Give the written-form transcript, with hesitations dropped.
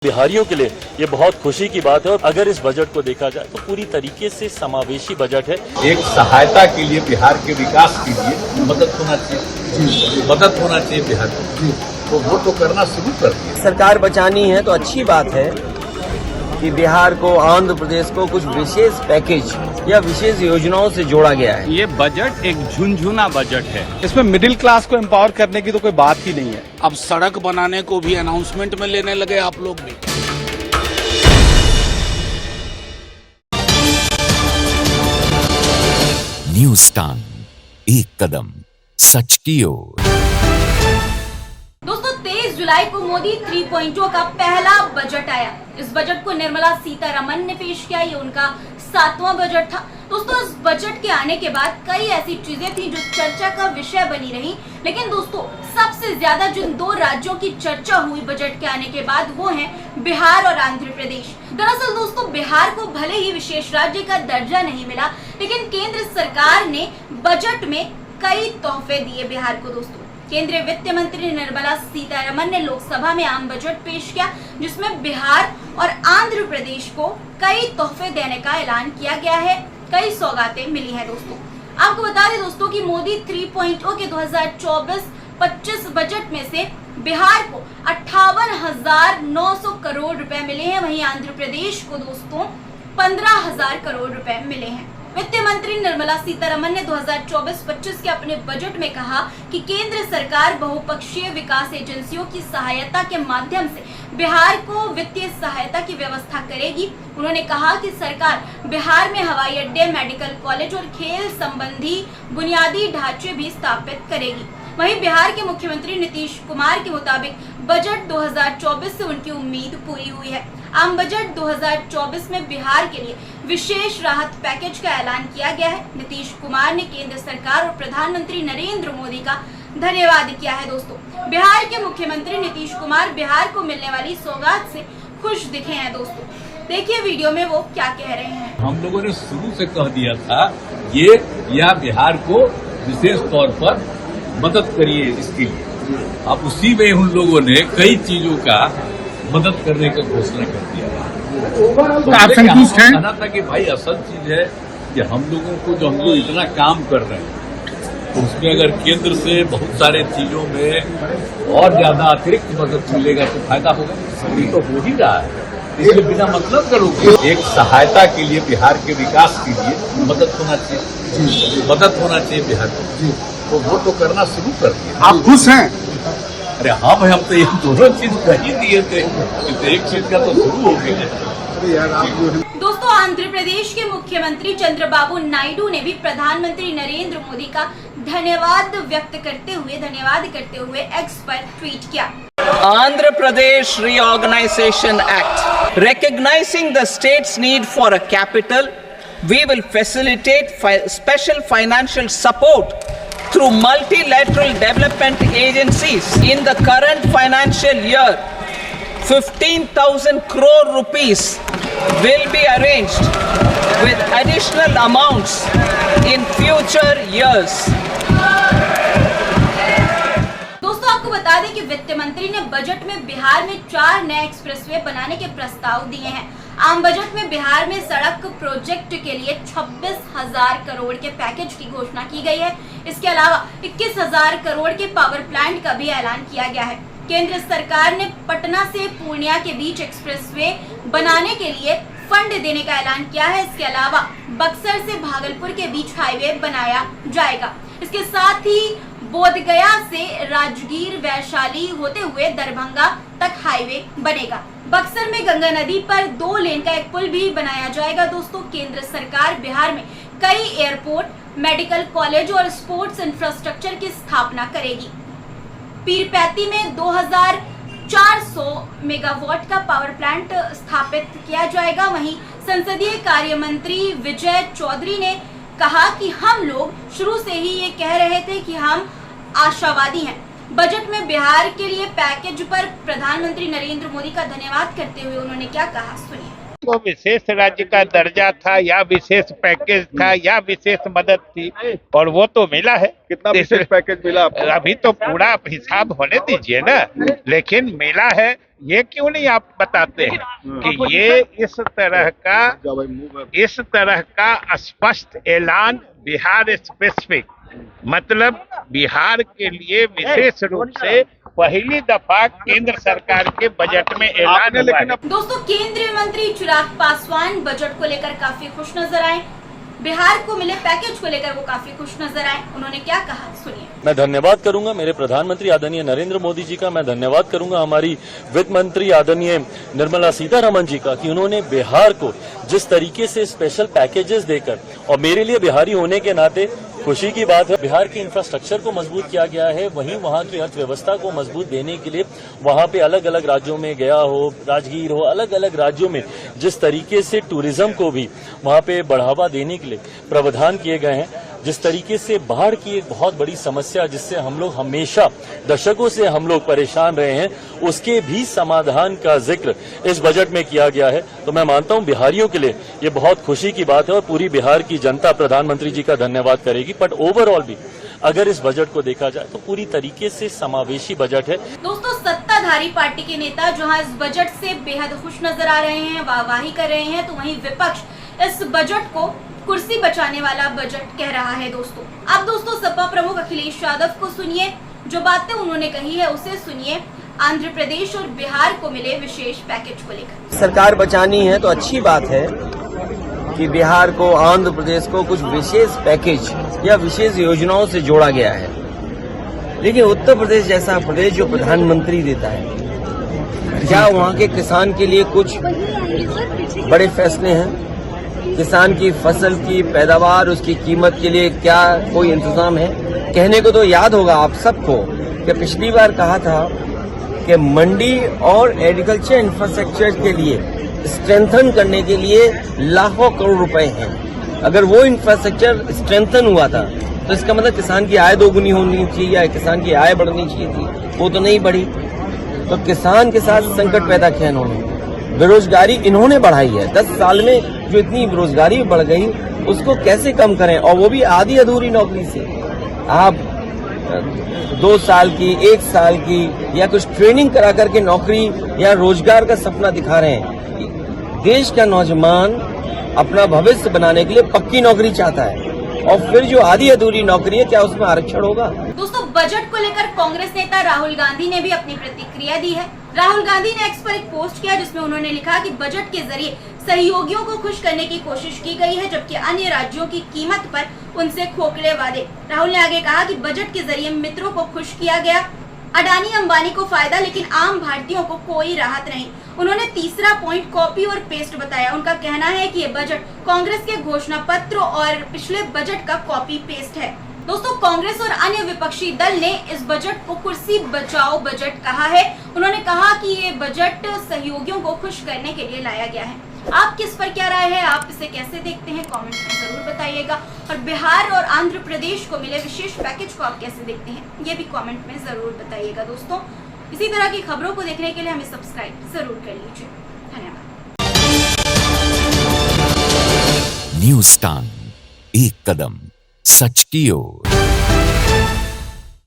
बिहारियों के लिए ये बहुत खुशी की बात है और अगर इस बजट को देखा जाए तो पूरी तरीके से समावेशी बजट है। एक सहायता के लिए बिहार के विकास के लिए मदद होना चाहिए, मदद होना चाहिए बिहार को, तो वो तो करना शुरू कर दिया। सरकार बचानी है तो अच्छी बात है कि बिहार को, आंध्र प्रदेश को कुछ विशेष पैकेज या विशेष योजनाओं से जोड़ा गया है। ये बजट एक झुनझुना बजट है। इसमें मिडिल क्लास को एम्पावर करने की तो कोई बात ही नहीं है। अब सड़क बनाने को भी अनाउंसमेंट में लेने लगे आप लोग भी। न्यूज़ टाइम, एक कदम सच की ओर। दोस्तों 23 जुलाई को मोदी 3.0 का पहला बजट आया। इस बजट को निर्मला सीतारमण ने पेश किया। ये उनका 7वां बजट था। दोस्तों इस बजट के आने के बाद कई ऐसी चीजें थी जो चर्चा का विषय बनी रही, लेकिन दोस्तों सबसे ज्यादा जिन दो राज्यों की चर्चा हुई बजट के आने के बाद वो हैं बिहार और आंध्र प्रदेश। दरअसल दोस्तों बिहार को भले ही विशेष राज्य का दर्जा नहीं मिला, लेकिन केंद्र सरकार ने बजट में कई तोहफे दिए बिहार को। दोस्तों केंद्रीय वित्त मंत्री निर्मला सीतारमण ने लोकसभा में आम बजट पेश किया, जिसमें बिहार और आंध्र प्रदेश को कई तोहफे देने का ऐलान किया गया है, कई सौगातें मिली हैं। दोस्तों आपको बता दें दोस्तों कि मोदी 3.0 के 2024-25 बजट में से बिहार को 58,900 करोड़ रुपए मिले हैं, वहीं आंध्र प्रदेश को दोस्तों 15,000 करोड़ रुपए मिले हैं। वित्त मंत्री निर्मला सीतारमण ने 2024-25 के अपने बजट में कहा कि केंद्र सरकार बहुपक्षीय विकास एजेंसियों की सहायता के माध्यम से बिहार को वित्तीय सहायता की व्यवस्था करेगी। उन्होंने कहा कि सरकार बिहार में हवाई अड्डे, मेडिकल कॉलेज और खेल संबंधी बुनियादी ढांचे भी स्थापित करेगी। वहीं बिहार के मुख्यमंत्री नीतीश कुमार के मुताबिक बजट 2024 से उनकी उम्मीद पूरी हुई है। आम बजट 2024 में बिहार के लिए विशेष राहत पैकेज का ऐलान किया गया है। नीतीश कुमार ने केंद्र सरकार और प्रधानमंत्री नरेंद्र मोदी का धन्यवाद किया है। दोस्तों बिहार के मुख्यमंत्री नीतीश कुमार बिहार को मिलने वाली सौगात से खुश दिखे हैं। दोस्तों देखिए वीडियो में वो क्या कह रहे हैं। हम लोगों ने शुरू से कह दिया था ये या बिहार को विशेष तौर पर मदद करिए इसके लिए। अब उसी में उन लोगों ने कई चीजों का मदद करने का घोषणा कर दिया। तो आप संतुष्ट हैं? कहना था कि भाई असल चीज है कि हम लोगों को जो हम लोग इतना काम कर रहे हैं तो उसमें अगर केंद्र से बहुत सारे चीजों में और ज्यादा अतिरिक्त मदद मिलेगा तो फायदा होगा। ये तो हो ही रहा है, इसलिए बिना मतलब करोगे। एक सहायता के लिए बिहार के विकास के लिए मदद होना चाहिए, मदद होना चाहिए बिहार को, तो वो तो करना शुरू कर दिया। आप खुश हैं? अरे हम तो ये दोनों चीज कर ही दिए थे, एक चीज का तो शुरू हो गया। दोस्तों आंध्र प्रदेश के मुख्यमंत्री चंद्रबाबू नायडू ने भी प्रधानमंत्री नरेंद्र मोदी का धन्यवाद करते हुए एक्स पर ट्वीट किया। Andhra Pradesh Reorganization Act. Recognizing the state's need for a capital, we will facilitate special financial support through multilateral development agencies. In the current financial year, 15,000 crore rupees will be arranged with additional amounts in future years. आपको बता दें कि वित्त मंत्री ने budget में बिहार में 4 नए एक्सप्रेसवे बनाने के प्रस्ताव दिए हैं। आम बजट में बिहार में सड़क प्रोजेक्ट के लिए 26,000 करोड़ के पैकेज की घोषणा की गई है। इसके अलावा 21,000 करोड़ के पावर प्लांट का भी ऐलान किया गया है। केंद्र सरकार ने पटना से पूर्णिया के बीच एक्सप्रेसवे बनाने के लिए फंड देने का ऐलान किया है। इसके अलावा बक्सर से भागलपुर के बीच हाईवे बनाया जाएगा। इसके साथ ही बोधगया से राजगीर वैशाली होते हुए दरभंगा तक हाईवे बनेगा। बक्सर में गंगा नदी पर 2 लेन का एक पुल भी बनाया जाएगा। दोस्तों केंद्र सरकार बिहार में कई एयरपोर्ट, मेडिकल कॉलेज और स्पोर्ट्स इंफ्रास्ट्रक्चर की स्थापना करेगी। पीरपैती में 2,400 मेगावाट का पावर प्लांट स्थापित किया जाएगा। वहीं संसदीय कार्य मंत्री विजय चौधरी ने कहा कि हम लोग शुरू से ही ये कह रहे थे कि हम आशावादी हैं। बजट में बिहार के लिए पैकेज पर प्रधानमंत्री नरेंद्र मोदी का धन्यवाद करते हुए उन्होंने क्या कहा, सुनिए। को विशेष राज्य का दर्जा था या विशेष पैकेज था या विशेष मदद थी, और वो तो मिला है। कितना विशेष पैकेज मिला आपको? अभी तो पूरा हिसाब होने दीजिए ना, लेकिन मिला है ये क्यों नहीं आप बताते हैं कि ये इस तरह का स्पष्ट ऐलान बिहार स्पेसिफिक, मतलब बिहार के लिए विशेष रूप से पहली दफा केंद्र सरकार के बजट में ऐलान हुआ है। दोस्तों, केंद्रीय मंत्री चिराग पासवान बजट को लेकर काफी खुश नजर आए। बिहार को मिले पैकेज को लेकर वो काफी खुश नजर आए। उन्होंने क्या कहा, सुनिए। मैं धन्यवाद करूंगा मेरे प्रधानमंत्री आदरणीय नरेंद्र मोदी जी का, मैं धन्यवाद करूंगा हमारी वित्त मंत्री आदरणीय निर्मला सीतारमण जी का कि उन्होंने बिहार को जिस तरीके से स्पेशल पैकेजेस देकर, और मेरे लिए बिहारी होने के नाते खुशी की बात है, बिहार के इंफ्रास्ट्रक्चर को मजबूत किया गया है, वहीं वहां की अर्थव्यवस्था को मजबूत देने के लिए वहां पे अलग अलग राज्यों में गया हो, राजगीर हो, अलग अलग राज्यों में जिस तरीके से टूरिज्म को भी वहां पे बढ़ावा देने के लिए प्रावधान किए गए हैं, जिस तरीके से बाढ़ की एक बहुत बड़ी समस्या जिससे हम लोग हमेशा दशकों से हम लोग परेशान रहे हैं, उसके भी समाधान का जिक्र इस बजट में किया गया है। तो मैं मानता हूं बिहारियों के लिए ये बहुत खुशी की बात है और पूरी बिहार की जनता प्रधानमंत्री जी का धन्यवाद करेगी। बट ओवरऑल भी अगर इस बजट को देखा जाए तो पूरी तरीके से समावेशी बजट है। दोस्तों, सत्ताधारी पार्टी के नेता जहां इस बजट से बेहद खुश नजर आ रहे हैं, वाहवाही कर रहे हैं, तो वहीं विपक्ष इस बजट को कुर्सी बचाने वाला बजट कह रहा है। दोस्तों, अब दोस्तों सपा प्रमुख अखिलेश यादव को सुनिए, जो बातें उन्होंने कही है उसे सुनिए। आंध्र प्रदेश और बिहार को मिले विशेष पैकेज को लेकर सरकार बचानी है तो अच्छी बात है कि बिहार को, आंध्र प्रदेश को कुछ विशेष पैकेज या विशेष योजनाओं से जोड़ा गया है। लेकिन उत्तर प्रदेश जैसा प्रदेश जो प्रधानमंत्री देता है, क्या वहाँ के किसान के लिए कुछ बड़े फैसले हैं? किसान की फसल की पैदावार, उसकी कीमत के लिए क्या कोई इंतजाम है? कहने को तो याद होगा आप सबको कि पिछली बार कहा था कि मंडी और एग्रीकल्चर इंफ्रास्ट्रक्चर के लिए स्ट्रेंथन करने के लिए लाखों करोड़ रुपए हैं। अगर वो इंफ्रास्ट्रक्चर स्ट्रेंथन हुआ था तो इसका मतलब किसान की आय दोगुनी होनी चाहिए या किसान की आय बढ़नी चाहिए थी, वो तो नहीं बढ़ी। तो किसान के साथ संकट पैदा किया इन्होंने, बेरोजगारी इन्होंने बढ़ाई है। 10 साल में जो इतनी बेरोजगारी बढ़ गई उसको कैसे कम करें, और वो भी आधी अधूरी नौकरी से। आप 2 साल की, 1 साल की या कुछ ट्रेनिंग करा करके नौकरी या रोजगार का सपना दिखा रहे हैं। देश का नौजवान अपना भविष्य बनाने के लिए पक्की नौकरी चाहता है, और फिर जो आधी अधूरी नौकरी है, क्या उसमें आरक्षण होगा? दोस्तों, बजट को लेकर कांग्रेस नेता राहुल गांधी ने भी अपनी प्रतिक्रिया दी है। राहुल गांधी ने एक्स पर एक पोस्ट किया जिसमें उन्होंने लिखा कि बजट के जरिए सहयोगियों को खुश करने की कोशिश की गई है, जबकि अन्य राज्यों की कीमत पर उनसे खोखले वादे। राहुल ने आगे कहा कि बजट के जरिए मित्रों को खुश किया गया, अडानी अंबानी को फायदा, लेकिन आम भारतीयों को कोई राहत नहीं। उन्होंने तीसरा पॉइंट कॉपी और पेस्ट बताया। उनका कहना है कि ये बजट कांग्रेस के घोषणा पत्र और पिछले बजट का कॉपी पेस्ट है। दोस्तों, कांग्रेस और अन्य विपक्षी दल ने इस बजट को कुर्सी बचाओ बजट कहा है। उन्होंने कहा कि ये बजट सहयोगियों को खुश करने के लिए लाया गया है। आपकी इस पर क्या राय है? आप इसे कैसे देखते हैं? कमेंट में जरूर बताइएगा। और बिहार और आंध्र प्रदेश को मिले विशेष पैकेज को आप कैसे देखते हैं, ये भी कमेंट में जरूर बताइएगा। दोस्तों, इसी तरह की खबरों को देखने के लिए हमें सब्सक्राइब जरूर कर लीजिए। धन्यवाद। न्यूज़ टाइम, एक कदम सच की ओर।